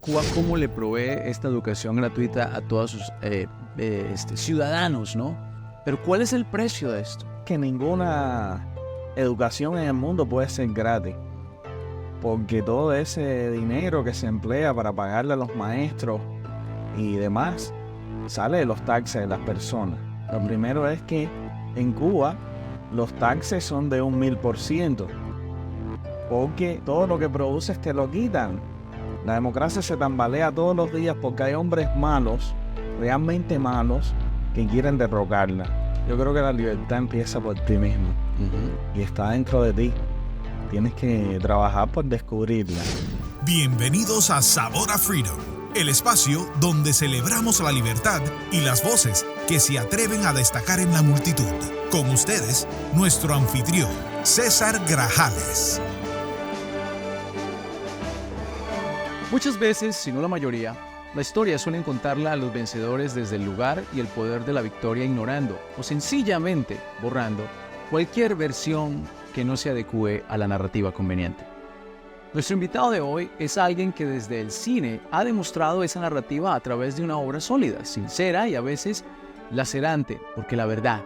Cuba cómo le provee esta educación gratuita a todos sus ciudadanos, ¿no? Pero ¿cuál es el precio de esto? Que ninguna educación en el mundo puede ser gratis, porque todo ese dinero que se emplea para pagarle a los maestros y demás sale de los taxes de las personas. Lo primero es que en Cuba los taxes son de 1000%, porque todo lo que produces te lo quitan. La democracia se tambalea todos los días porque hay hombres malos, realmente malos, que quieren derrocarla. Yo creo que la libertad empieza por ti mismo y está dentro de ti. Tienes que trabajar por descubrirla. Bienvenidos a Sabor a Freedom, el espacio donde celebramos la libertad y las voces que se atreven a destacar en la multitud. Con ustedes, nuestro anfitrión, César Grajales. Muchas veces, si no la mayoría, la historia suelen contarla a los vencedores desde el lugar y el poder de la victoria, ignorando o sencillamente borrando cualquier versión que no se adecue a la narrativa conveniente. Nuestro invitado de hoy es alguien que desde el cine ha demostrado esa narrativa a través de una obra sólida, sincera y a veces lacerante, porque la verdad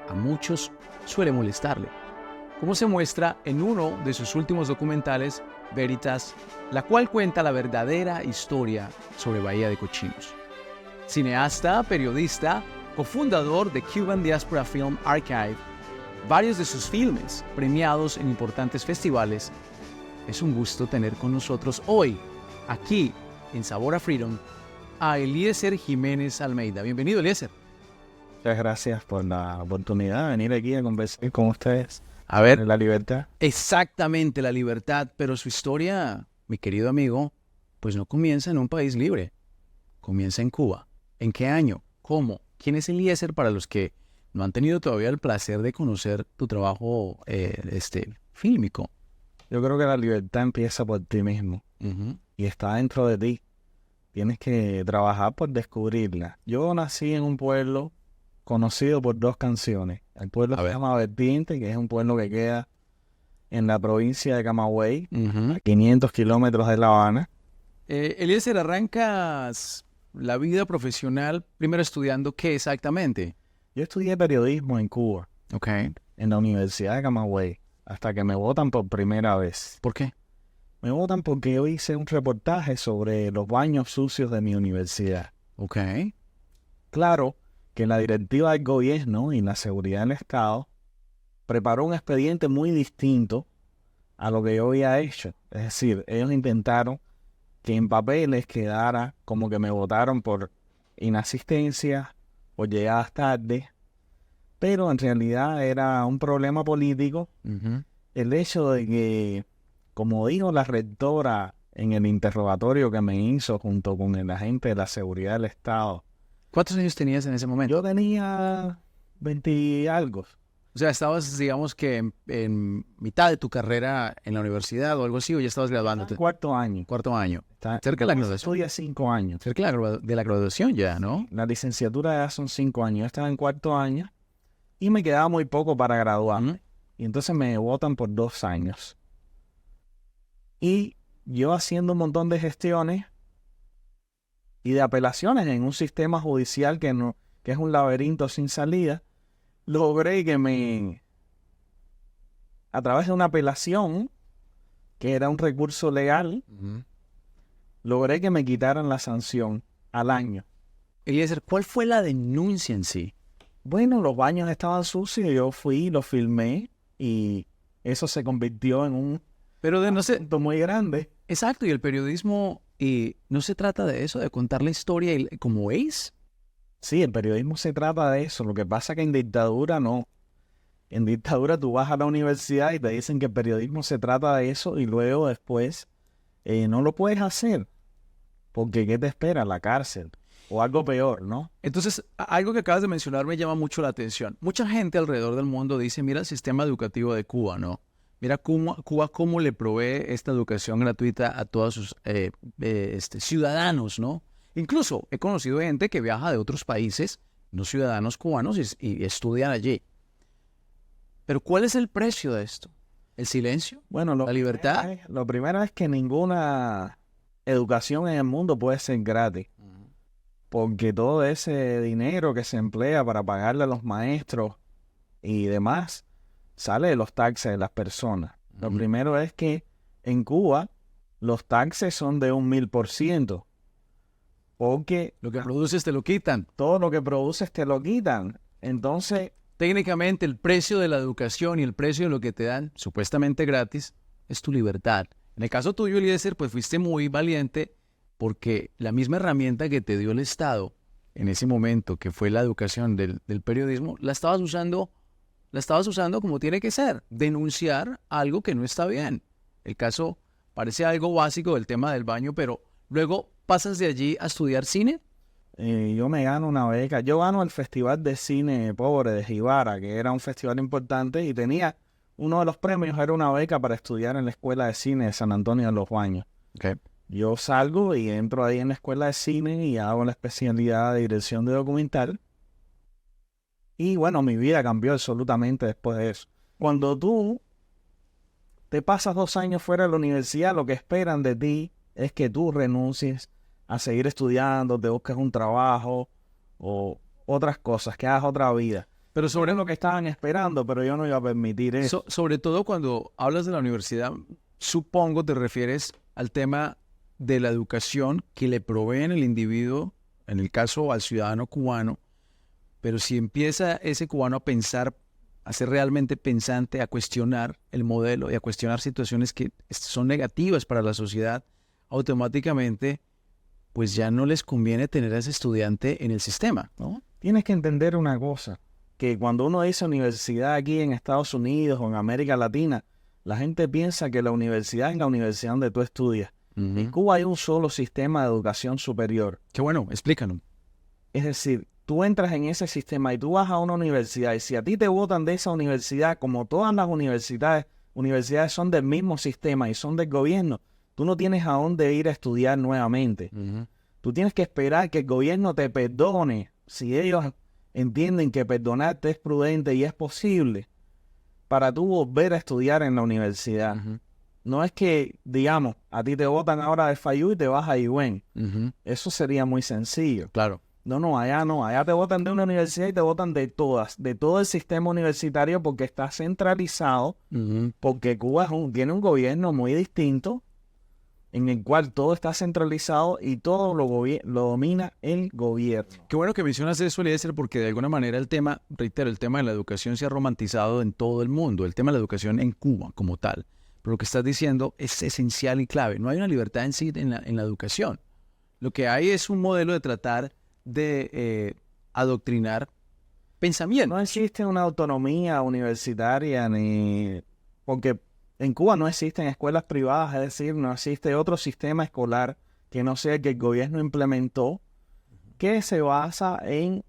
a muchos suele molestarle, como se muestra en uno de sus últimos documentales, Veritas, la cual cuenta la verdadera historia sobre Bahía de Cochinos. Cineasta, periodista, cofundador de Cuban Diaspora Film Archive, varios de sus filmes premiados en importantes festivales. Es un gusto tener con nosotros hoy, aquí en Sabor a Freedom, a Eliezer Jiménez Almeida. Bienvenido, Eliezer. Muchas gracias por la oportunidad de venir aquí a conversar con ustedes. A ver, la libertad. Exactamente, la libertad, pero su historia, mi querido amigo, pues no comienza en un país libre, comienza en Cuba. ¿En qué año? ¿Cómo? ¿Quién es Eliezer para los que no han tenido todavía el placer de conocer tu trabajo fílmico? Yo creo que la libertad empieza por ti mismo y está dentro de ti. Tienes que trabajar por descubrirla. Yo nací en un pueblo conocido por dos canciones. El pueblo se llama Vertiente, que es un pueblo que queda en la provincia de Camagüey, a 500 kilómetros de La Habana. Eliezer, arrancas la vida profesional primero estudiando ¿qué exactamente? Yo estudié periodismo en Cuba, en la Universidad de Camagüey, hasta que me votan por primera vez. ¿Por qué? Me votan porque yo hice un reportaje sobre los baños sucios de mi universidad. Claro que la directiva del gobierno y la seguridad del Estado preparó un expediente muy distinto a lo que yo había hecho. Es decir, ellos intentaron que en papeles quedara como que me votaron por inasistencia o llegadas tarde, pero en realidad era un problema político. El hecho de que, como dijo la rectora en el interrogatorio que me hizo junto con el agente de la seguridad del Estado. ¿Cuántos años tenías en ese momento? Yo tenía 20 y algo. O sea, estabas, digamos que en mitad de tu carrera en la universidad o algo así, o ya estabas graduándote. Cuarto año. Cerca de la graduación. Estudia 5 años. Cerca de la graduación ya, ¿no? La licenciatura ya son 5 años. Yo estaba en cuarto año y me quedaba muy poco para graduarme. Y entonces me votan por 2 años. Y yo haciendo un montón de gestiones y de apelaciones en un sistema judicial que es un laberinto sin salida, logré que a través de una apelación, que era un recurso legal, logré que me quitaran la sanción al año. Eliezer, ¿cuál fue la denuncia en sí? Bueno, los baños estaban sucios, yo fui, los filmé y eso se convirtió en un asunto muy grande. Exacto, y el periodismo no se trata de eso, de contar la historia como es. Sí, el periodismo se trata de eso. Lo que pasa es que en dictadura no. En dictadura tú vas a la universidad y te dicen que el periodismo se trata de eso y luego después no lo puedes hacer. Porque ¿qué te espera? La cárcel. O algo peor, ¿no? Entonces, algo que acabas de mencionar me llama mucho la atención. Mucha gente alrededor del mundo dice, mira el sistema educativo de Cuba, ¿no? Mira Cuba cómo le provee esta educación gratuita a todos sus ciudadanos, ¿no? Incluso he conocido gente que viaja de otros países, no ciudadanos cubanos, y estudian allí. Pero ¿cuál es el precio de esto? ¿El silencio? Bueno, ¿La libertad? Lo primero es que ninguna educación en el mundo puede ser gratis. Porque todo ese dinero que se emplea para pagarle a los maestros y demás sale de los taxes de las personas. Lo primero es que en Cuba los taxes son de 1000%. Porque Lo que produces te lo quitan. todo lo que produces te lo quitan. Entonces, Técnicamente el precio de la educación y el precio de lo que te dan, supuestamente gratis, es tu libertad. En el caso tuyo, Eliezer, pues fuiste muy valiente porque la misma herramienta que te dio el Estado en ese momento, que fue la educación del periodismo, la estabas usando como tiene que ser, denunciar algo que no está bien. El caso parece algo básico del tema del baño, pero luego pasas de allí a estudiar cine. yo me gano una beca. Yo gano el Festival de Cine Pobre de Jibara, que era un festival importante, y tenía uno de los premios, era una beca para estudiar en la Escuela de Cine de San Antonio de los Baños. Okay. Yo salgo y entro ahí en la Escuela de Cine y hago la especialidad de dirección de documental. Y bueno, mi vida cambió absolutamente después de eso. Cuando tú te pasas 2 años fuera de la universidad, lo que esperan de ti es que tú renuncies a seguir estudiando, te busques un trabajo o otras cosas, que hagas otra vida. Pero sobre lo que estaban esperando, pero yo no iba a permitir eso. Sobre todo cuando hablas de la universidad, supongo te refieres al tema de la educación que le proveen el individuo, en el caso al ciudadano cubano, pero si empieza ese cubano a pensar, a ser realmente pensante, a cuestionar el modelo y a cuestionar situaciones que son negativas para la sociedad, automáticamente pues ya no les conviene tener a ese estudiante en el sistema, ¿no? Tienes que entender una cosa, que cuando uno dice universidad aquí en Estados Unidos o en América Latina, la gente piensa que la universidad es la universidad donde tú estudias. En Cuba hay un solo sistema de educación superior. Qué bueno, explícanos. Es decir, tú entras en ese sistema y tú vas a una universidad, y si a ti te botan de esa universidad, como todas las universidades son del mismo sistema y son del gobierno, tú no tienes a dónde ir a estudiar nuevamente. Tú tienes que esperar que el gobierno te perdone, si ellos entienden que perdonarte es prudente y es posible, para tú volver a estudiar en la universidad. No es que, digamos, a ti te botan ahora de FAYU y te vas a IUEN. Eso sería muy sencillo. Claro. No, allá te botan de una universidad y te botan de todas, de todo el sistema universitario, porque está centralizado, porque Cuba tiene un gobierno muy distinto, en el cual todo está centralizado y todo lo domina el gobierno. Qué bueno que mencionas eso, Eliezer, porque de alguna manera el tema, reitero, el tema de la educación se ha romantizado en todo el mundo, el tema de la educación en Cuba como tal. Pero lo que estás diciendo es esencial y clave. No hay una libertad en sí en la educación. Lo que hay es un modelo de tratar de adoctrinar pensamiento. No existe una autonomía universitaria porque en Cuba no existen escuelas privadas, es decir, no existe otro sistema escolar que no sea el que el gobierno implementó, que se basa en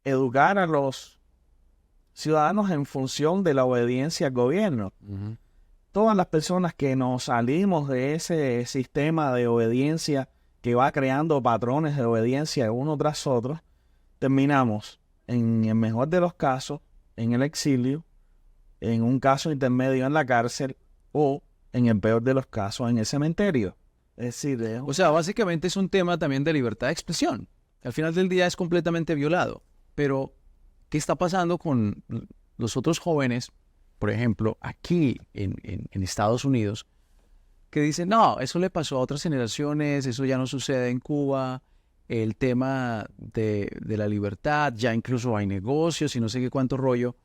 educar a los ciudadanos en función de la obediencia al gobierno. Todas las personas que nos salimos de ese sistema de obediencia que va creando patrones de obediencia uno tras otro, terminamos, en el mejor de los casos, en el exilio, en un caso intermedio en la cárcel, o en el peor de los casos en el cementerio. Es decir, o sea, básicamente es un tema también de libertad de expresión. Al final del día es completamente violado. Pero, ¿qué está pasando con los otros jóvenes, por ejemplo, aquí en Estados Unidos, que dicen, no, eso le pasó a otras generaciones, eso ya no sucede en Cuba, el tema de la libertad, ya incluso hay negocios y no sé qué cuánto rollo?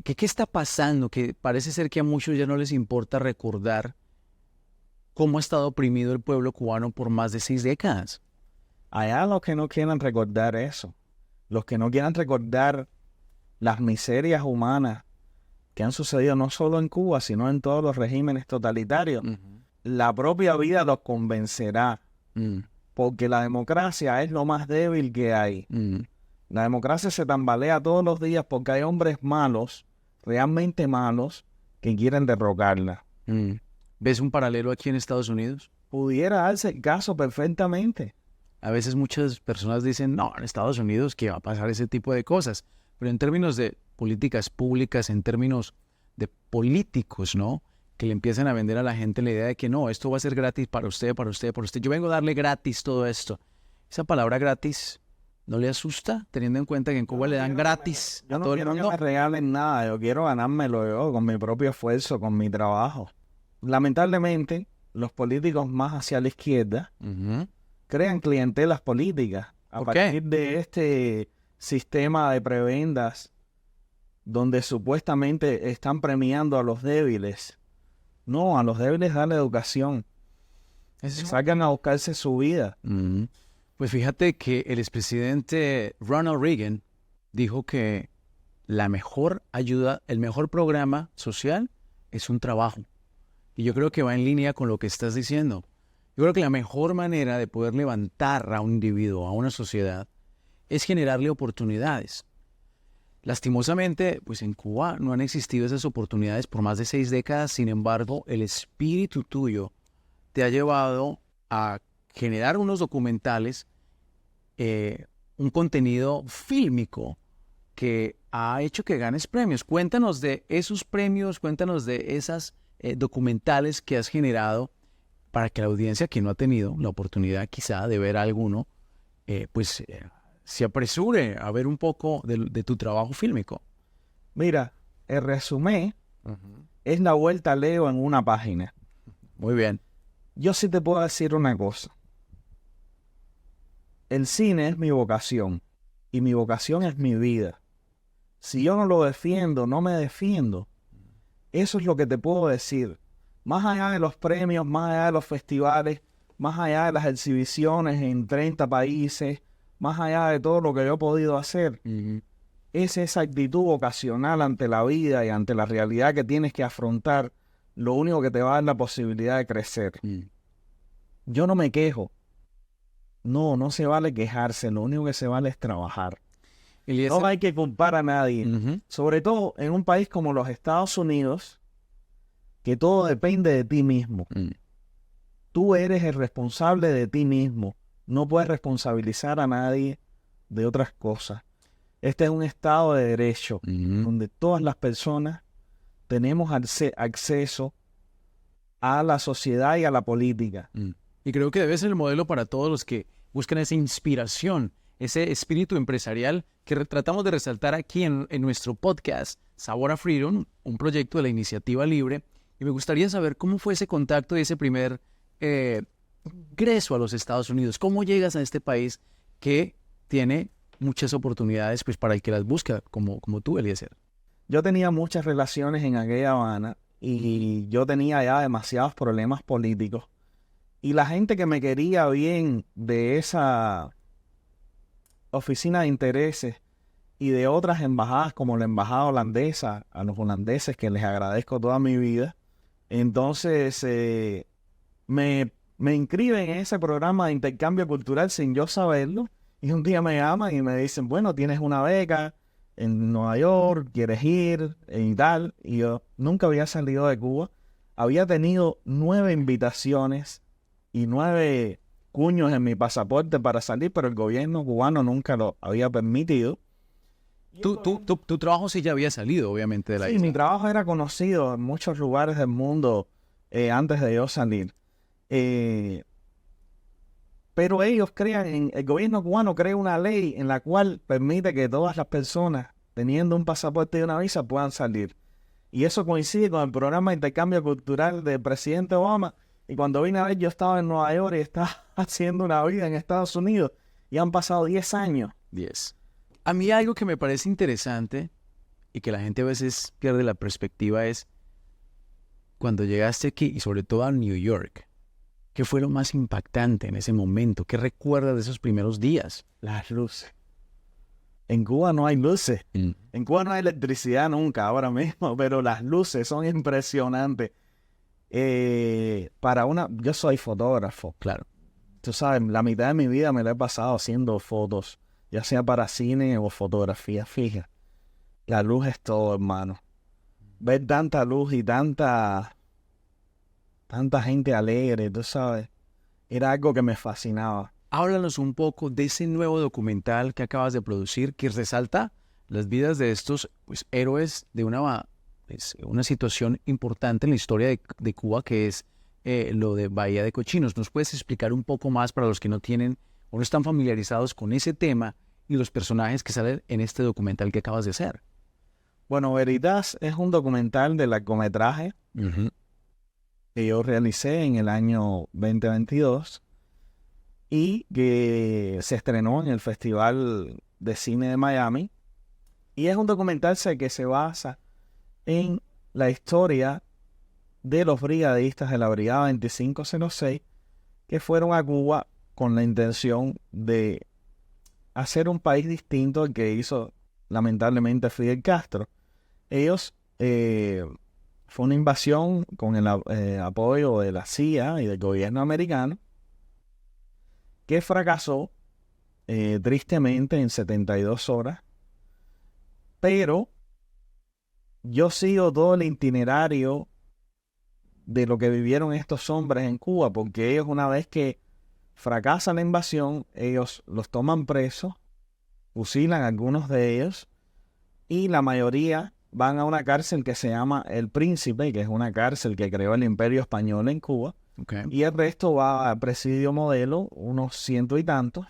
¿Qué está pasando? Que parece ser que a muchos ya no les importa recordar cómo ha estado oprimido el pueblo cubano por más de 6 décadas. Allá los que no quieran recordar eso, los que no quieran recordar las miserias humanas que han sucedido no solo en Cuba, sino en todos los regímenes totalitarios, la propia vida los convencerá, porque la democracia es lo más débil que hay. La democracia se tambalea todos los días porque hay hombres malos, realmente malos, que quieren derrocarla. ¿Ves un paralelo aquí en Estados Unidos? Pudiera darse el caso perfectamente. A veces muchas personas dicen, no, en Estados Unidos que va a pasar ese tipo de cosas. Pero en términos de políticas públicas, en términos de políticos, ¿no? que le empiezan a vender a la gente la idea de que no, esto va a ser gratis para usted, para usted, para usted. Yo vengo a darle gratis todo esto. Esa palabra gratis, ¿no le asusta? Teniendo en cuenta que en Cuba le dan gratis a todo el mundo. Yo no quiero que me regalen nada, yo quiero ganármelo yo con mi propio esfuerzo, con mi trabajo. Lamentablemente, los políticos más hacia la izquierda crean clientelas políticas a partir de este sistema de prebendas donde supuestamente están premiando a los débiles. No, a los débiles darle educación. Sacan a buscarse su vida. Pues fíjate que el expresidente Ronald Reagan dijo que la mejor ayuda, el mejor programa social es un trabajo. Y yo creo que va en línea con lo que estás diciendo. Yo creo que la mejor manera de poder levantar a un individuo, a una sociedad, es generarle oportunidades. Lastimosamente, pues en Cuba no han existido esas oportunidades por más de 6 décadas. Sin embargo, el espíritu tuyo te ha llevado a generar unos documentales, un contenido fílmico que ha hecho que ganes premios. Cuéntanos de esos premios, cuéntanos de esas documentales que has generado para que la audiencia que no ha tenido la oportunidad quizá de ver alguno, se apresure a ver un poco de tu trabajo fílmico. Mira, el resumen es la vuelta a Leo en una página. Muy bien. Yo sí te puedo decir una cosa. El cine es mi vocación y mi vocación es mi vida. Si yo no lo defiendo, no me defiendo. Eso es lo que te puedo decir. Más allá de los premios, más allá de los festivales, más allá de las exhibiciones en 30 países, más allá de todo lo que yo he podido hacer, es esa actitud vocacional ante la vida y ante la realidad que tienes que afrontar, lo único que te va a dar la posibilidad de crecer. Yo no me quejo. No se vale quejarse, lo único que se vale es trabajar. No hay que culpar a nadie. Sobre todo en un país como los Estados Unidos, que todo depende de ti mismo. Tú eres el responsable de ti mismo. No puedes responsabilizar a nadie de otras cosas. Este es un estado de derecho, donde todas las personas tenemos acceso a la sociedad y a la política. Y creo que debe ser el modelo para todos los que buscan esa inspiración, ese espíritu empresarial que tratamos de resaltar aquí en nuestro podcast, Sabor a Freedom, un proyecto de la Iniciativa Libre. Y me gustaría saber cómo fue ese contacto y ese primer ingreso a los Estados Unidos. ¿Cómo llegas a este país que tiene muchas oportunidades pues, para el que las busca, como tú, Eliezer? Yo tenía muchas relaciones en aquella Habana y yo tenía ya demasiados problemas políticos. Y la gente que me quería bien de esa oficina de intereses y de otras embajadas como la embajada holandesa, a los holandeses que les agradezco toda mi vida, entonces me inscriben en ese programa de intercambio cultural sin yo saberlo. Y un día me llaman y me dicen, bueno, tienes una beca en Nueva York, quieres ir y tal. Y yo nunca había salido de Cuba. Había tenido 9 invitaciones y 9 cuños en mi pasaporte para salir, pero el gobierno cubano nunca lo había permitido. Tu trabajo sí ya había salido, obviamente, de la isla. Sí, mi trabajo era conocido en muchos lugares del mundo antes de yo salir. Pero ellos el gobierno cubano crea una ley en la cual permite que todas las personas teniendo un pasaporte y una visa puedan salir. Y eso coincide con el programa de intercambio cultural del presidente Obama. Y cuando vine a ver, yo estaba en Nueva York y estaba haciendo una vida en Estados Unidos. Y han pasado 10 años. 10. A mí algo que me parece interesante y que la gente a veces pierde la perspectiva es cuando llegaste aquí y sobre todo a New York. ¿Qué fue lo más impactante en ese momento? ¿Qué recuerdas de esos primeros días? Las luces. En Cuba no hay luces. En Cuba no hay electricidad nunca ahora mismo, pero las luces son impresionantes. Yo soy fotógrafo. Claro. Tú sabes, la mitad de mi vida me la he pasado haciendo fotos, ya sea para cine o fotografía fija. La luz es todo, hermano. Ver tanta luz y tanta gente alegre, tú sabes, era algo que me fascinaba. Háblanos un poco de ese nuevo documental que acabas de producir, que resalta las vidas de estos héroes de una es una situación importante en la historia de Cuba, que es lo de Bahía de Cochinos. ¿Nos puedes explicar un poco más para los que no tienen o no están familiarizados con ese tema y los personajes que salen en este documental que acabas de hacer? Bueno, Veritas es un documental de largometraje que yo realicé en el año 2022 y que se estrenó en el Festival de Cine de Miami. Y es un documental que se basa en la historia de los brigadistas de la Brigada 2506 que fueron a Cuba con la intención de hacer un país distinto al que hizo lamentablemente Fidel Castro. Ellos, fue una invasión con el apoyo de la CIA y del gobierno americano que fracasó tristemente en 72 horas. Pero yo sigo todo el itinerario de lo que vivieron estos hombres en Cuba, porque ellos, una vez que fracasa la invasión, ellos los toman presos, fusilan a algunos de ellos y la mayoría van a una cárcel que se llama El Príncipe, que es una cárcel que creó el Imperio Español en Cuba. Okay. Y el resto va a Presidio Modelo, unos 100 y tantos,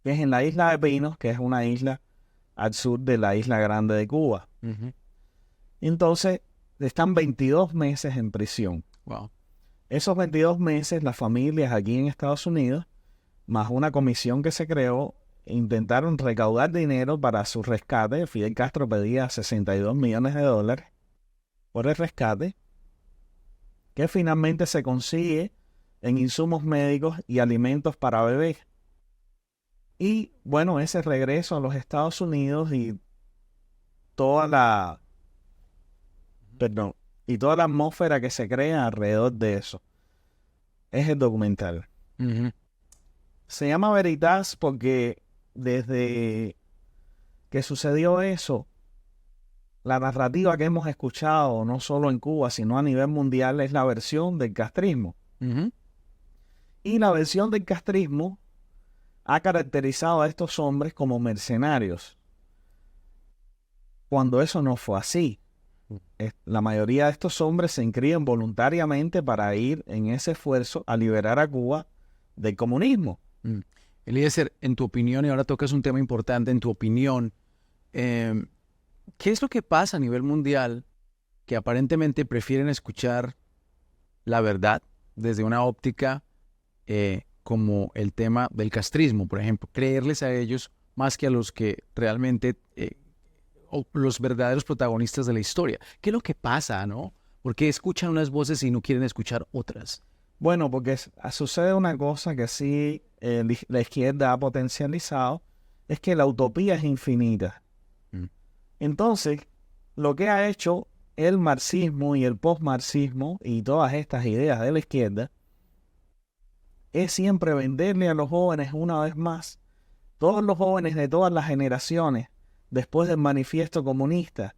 que es en la isla de Pinos, que es una isla al sur de la isla Grande de Cuba. Entonces, están 22 meses en prisión. Wow. Esos 22 meses, las familias aquí en Estados Unidos, más una comisión que se creó, intentaron recaudar dinero para su rescate. Fidel Castro pedía $62 millones por el rescate, que finalmente se consigue en insumos médicos y alimentos para bebés. Y bueno, ese regreso a los Estados Unidos y toda la atmósfera que se crea alrededor de eso es el documental. Se llama Veritas porque desde que sucedió eso, la narrativa que hemos escuchado, no solo en Cuba, sino a nivel mundial, es la versión del castrismo. Y la versión del castrismo ha caracterizado a estos hombres como mercenarios, cuando eso no fue así. La mayoría de estos hombres se inscriben voluntariamente para ir en ese esfuerzo a liberar a Cuba del comunismo. Eliezer, en tu opinión, y ahora tocas un tema importante, en tu opinión, ¿qué es lo que pasa a nivel mundial que aparentemente prefieren escuchar la verdad desde una óptica como el tema del castrismo, por ejemplo, creerles a ellos más que a los que realmente, o los verdaderos protagonistas de la historia? ¿Qué es lo que pasa, no? ¿Por qué escuchan unas voces y no quieren escuchar otras? Bueno, porque sucede una cosa que sí la izquierda ha potencializado, es que la utopía es infinita. Entonces, lo que ha hecho el marxismo y el postmarxismo y todas estas ideas de la izquierda es siempre venderle a los jóvenes una vez más. Todos los jóvenes de todas las generaciones, después del manifiesto comunista,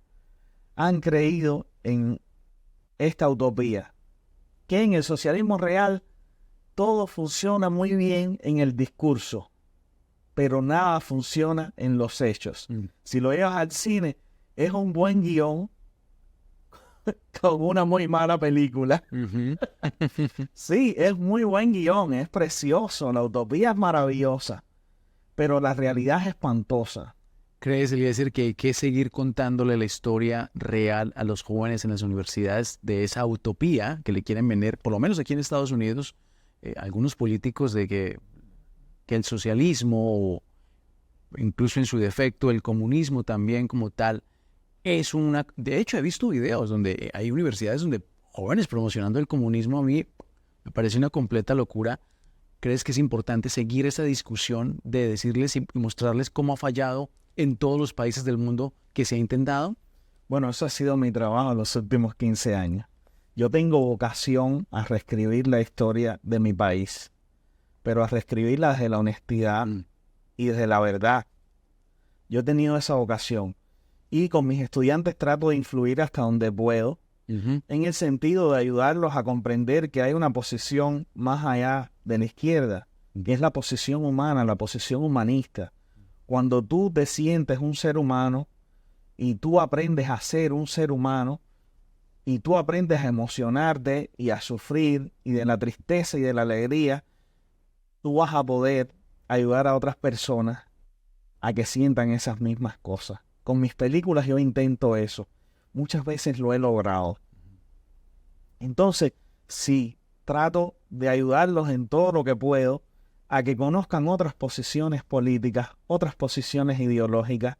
han creído en esta utopía, que en el socialismo real todo funciona muy bien en el discurso, pero nada funciona en los hechos. Si lo llevas al cine, es un buen guión con una muy mala película. Sí, es muy buen guión, es precioso, la utopía es maravillosa, pero la realidad es espantosa. ¿Crees, Eliezer, que hay que seguir contándole la historia real a los jóvenes en las universidades de esa utopía que le quieren vender, por lo menos aquí en Estados Unidos, algunos políticos, de que el socialismo, o incluso en su defecto el comunismo también como tal, es una... De hecho, he visto videos donde hay universidades donde jóvenes promocionando el comunismo. A mí me parece una completa locura. ¿Crees que es importante seguir esa discusión de decirles y mostrarles cómo ha fallado en todos los países del mundo que se ha intentado? Bueno, eso ha sido mi trabajo en los últimos 15 años. Yo tengo vocación a reescribir la historia de mi país, pero a reescribirla desde la honestidad y desde la verdad. Yo he tenido esa vocación y con mis estudiantes trato de influir hasta donde puedo, en el sentido de ayudarlos a comprender que hay una posición más allá de la izquierda, que es la posición humana, la posición humanista. Cuando tú te sientes un ser humano y tú aprendes a ser un ser humano y tú aprendes a emocionarte y a sufrir y de la tristeza y de la alegría, tú vas a poder ayudar a otras personas a que sientan esas mismas cosas. Con mis películas yo intento eso. Muchas veces lo he logrado. Entonces, sí, trato de ayudarlos en todo lo que puedo a que conozcan otras posiciones políticas, otras posiciones ideológicas,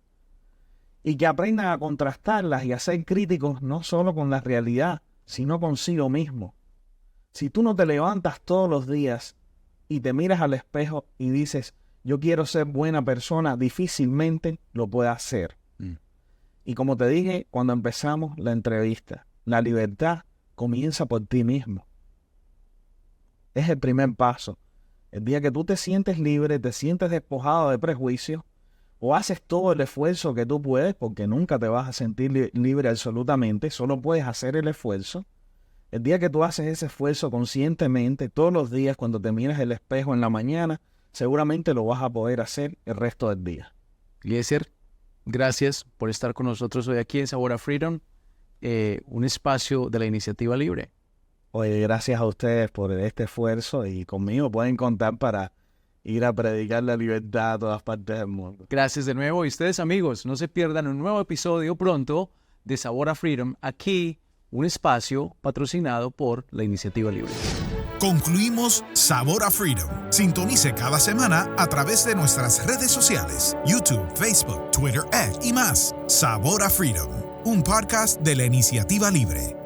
y que aprendan a contrastarlas y a ser críticos no solo con la realidad, sino consigo mismo. Si tú no te levantas todos los días y te miras al espejo y dices, yo quiero ser buena persona, difícilmente lo puedes hacer. Y como te dije cuando empezamos la entrevista, la libertad comienza por ti mismo. Es el primer paso. El día que tú te sientes libre, te sientes despojado de prejuicios, o haces todo el esfuerzo que tú puedes, porque nunca te vas a sentir libre absolutamente, solo puedes hacer el esfuerzo. El día que tú haces ese esfuerzo conscientemente, todos los días cuando te miras el espejo en la mañana, seguramente lo vas a poder hacer el resto del día. Eliezer, gracias por estar con nosotros hoy aquí en Sabor a Freedom, un espacio de la Iniciativa Libre. Oye, gracias a ustedes por este esfuerzo y conmigo pueden contar para ir a predicar la libertad a todas partes del mundo. Gracias de nuevo y ustedes amigos, no se pierdan un nuevo episodio pronto de Sabor a Freedom, aquí un espacio patrocinado por la Iniciativa Libre. Concluimos Sabor a Freedom. Sintonice cada semana a través de nuestras redes sociales, YouTube, Facebook, Twitter, X y más. Sabor a Freedom, un podcast de la Iniciativa Libre.